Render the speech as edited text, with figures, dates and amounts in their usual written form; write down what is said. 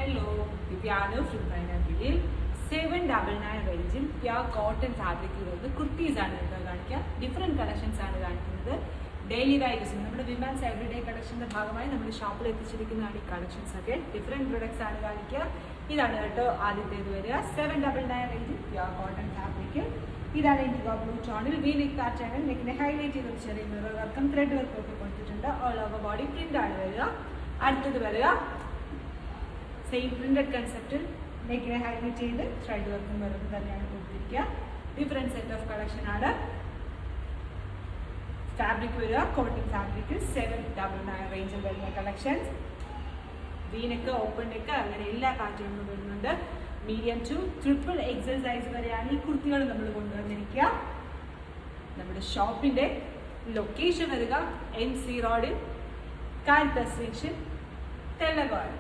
Hello, Divyanu from Pineapple. 799 റേഞ്ചിൽ pure cotton fabric വരുന്നത് കുർത്തീസ് ആണ് കാണിക്കുക. ഡിഫറെൻറ്റ് കളക്ഷൻസ് ആണ് കാണിക്കുന്നത്. ഡെയിലി യൂസിന് നമ്മുടെ വിമൻസ് എവറിഡേ കളക്ഷൻ്റെ ഭാഗമായി നമ്മൾ ഷോപ്പിൽ എത്തിച്ചിരിക്കുന്നതാണ് ഈ കളക്ഷൻസ് ഒക്കെ. ഡിഫറെൻറ്റ് പ്രൊഡക്ട്സ് ആണ് കാണിക്കുക. ഇതാണ് കേട്ടോ ആദ്യത്തേത് വരിക. 799 റേഞ്ചിൽ പ്യുർ കോട്ടൺ ഫാബ്രിക്. ഇതാണ് ഇൻഡിഗോ ബ്ലൂ ടോണിൽ വി നെക്ക് പാറ്റേൺ. നെക്കിനെ ഹൈലൈറ്റ് ചെയ്ത് ചെറിയ മിറർ വർക്കും ത്രെഡ് വർക്കും ഒക്കെ കൊടുത്തിട്ടുണ്ട്. ഓൾ ഓവർ ബോഡി പ്രിന്റ് ആണ് വരിക. അടുത്തത് വരിക സെയിം പ്രിന്റഡ് കൺസെപ്റ്റിൽ നെക്കിനെ ഹൈലൈറ്റ് ചെയ്ത് ത്രെഡ് വർക്കും വരുന്നത് തന്നെയാണ് കൊടുത്തിരിക്കുക. ഡിഫറെൻറ്റ് സെറ്റ് ഓഫ് കളക്ഷൻ ആണ്. ഫാബ്രിക് വരിക കോട്ടൺ ഫാബ്രിക് 799 റേഞ്ചിൽ വരുന്ന collections. V neck, open neck അങ്ങനെ എല്ലാ പാറ്റേണും വരുന്നുണ്ട്. Medium to triple XL size വരെയാണ് ഈ കുർത്തികൾ നമ്മൾ കൊണ്ടുവന്നിരിക്കുക. നമ്മുടെ ഷോപ്പിന്റെ ലൊക്കേഷൻ വരിക MC റോഡിൽ കാരിത്താസ് ജംഗ്ഷൻ, തെല്ലങ്കോട്.